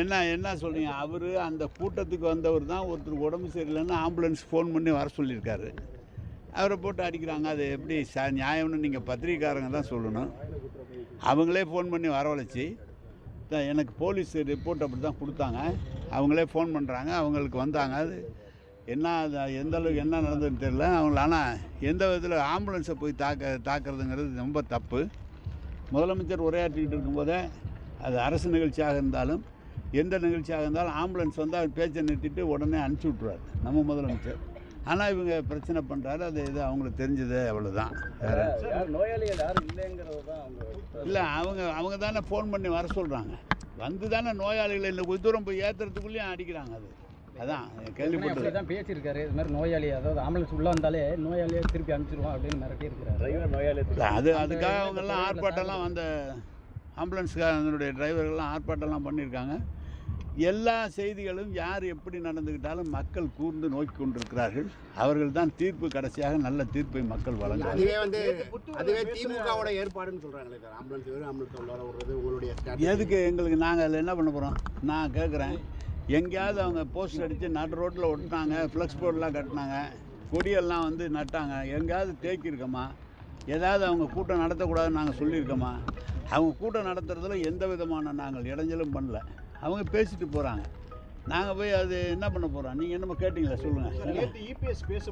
என்ன என்ன சொல்கிறீங்க? அவர் அந்த கூட்டத்துக்கு வந்தவர் தான் ஒருத்தருக்கு உடம்பு சரியில்லைன்னு ஆம்புலன்ஸ் ஃபோன் பண்ணி வர சொல்லியிருக்காரு. அவரை போட்டு அடிக்கிறாங்க. அது எப்படி நியாயம்னு நீங்கள் பத்திரிக்கைக்காரங்க தான் சொல்லணும். அவங்களே ஃபோன் பண்ணி வரவழைச்சி எனக்கு போலீஸ் ரிப்போர்ட் அப்படி தான் கொடுத்தாங்க. அவங்களே ஃபோன் பண்ணுறாங்க, அவங்களுக்கு வந்தாங்க. அது என்ன எந்த அளவுக்கு என்ன நடந்ததுன்னு தெரியல. அவங்கள ஆனால் எந்த விதத்தில் ஆம்புலன்ஸை போய் தாக்குறதுங்கிறது ரொம்ப தப்பு. முதலமைச்சர் உரையாற்றிக்கிட்டு இருக்கும்போதே அது அரசு நிகழ்ச்சியாக இருந்தாலும் எந்த நிகழ்ச்சியாக இருந்தாலும் ஆம்புலன்ஸ் வந்து அவர் பேச்சை நிறுத்திட்டு உடனே அனுப்பிச்சி விட்ருவார் நம்ம முதலமைச்சர். ஆனால் இவங்க பிரச்சனை பண்ணுறாரு. அது இது அவங்களுக்கு தெரிஞ்சது அவ்வளோதான். நோயாளிகள் யாரும் இல்லைங்கிறது தான் இல்லை, அவங்க தானே ஃபோன் பண்ணி வர சொல்கிறாங்க. வந்து தானே நோயாளிகளை இந்த தூரம் போய் ஏற்றுறதுக்குள்ளேயும் அடிக்கிறாங்க. அதான் கேள்விப்பட்டு தான் பேசியிருக்காரு. இது மாதிரி நோயாளி, அதாவது ஆம்புலன்ஸ் உள்ளே வந்தாலே நோயாளியை திருப்பி அனுப்பிச்சிருவோம் அப்படின்னு மிரட்டி இருக்கிறார் டிரைவர். நோயாளி அதுக்காக அவங்கெல்லாம் ஆர்ப்பாட்டம்லாம் அந்த ஆம்புலன்ஸுக்காக அதனுடைய டிரைவர்கள்லாம் ஆர்ப்பாட்டம்லாம் பண்ணியிருக்காங்க. எல்லா செய்திகளும் யார் எப்படி நடந்துக்கிட்டாலும் மக்கள் கூர்ந்து நோக்கி கொண்டிருக்கிறார்கள். அவர்கள் தான் தீர்ப்பு, கடைசியாக நல்ல தீர்ப்பை மக்கள் வழங்குவாங்க. அதுவே திமுகவோட ஏற்பாடுன்னு சொல்கிறாங்களே சார். ஆம்புலன்ஸ் உள்ளார விடுறது உங்களுடைய எதுக்கு எங்களுக்கு? நாங்கள் அதில் என்ன பண்ண போகிறோம்? நான் கேட்குறேன், எங்கேயாவது அவங்க போஸ்ட் அடித்து நடு ரோட்டில் ஒட்டினாங்க, ஃப்ளெக்ஸ் போர்டெலாம் கட்டினாங்க, கொடியெல்லாம் வந்து நட்டாங்க, எங்கேயாவது தேக்கியிருக்கோமா? ஏதாவது அவங்க கூட்டம் நடத்தக்கூடாதுன்னு நாங்கள் சொல்லியிருக்கோமா? அவங்க கூட்டம் நடத்துறதுல எந்த விதமான நாங்கள் இடைஞ்சலும் பண்ணல. அவங்க பேசிட்டு போகிறாங்க. நாங்கள் போய் அது என்ன பண்ண போகிறோம்? நீங்கள் என்னமோ கேட்டிங்களா? சொல்லுங்கள். நேற்று இபிஎஸ் பேச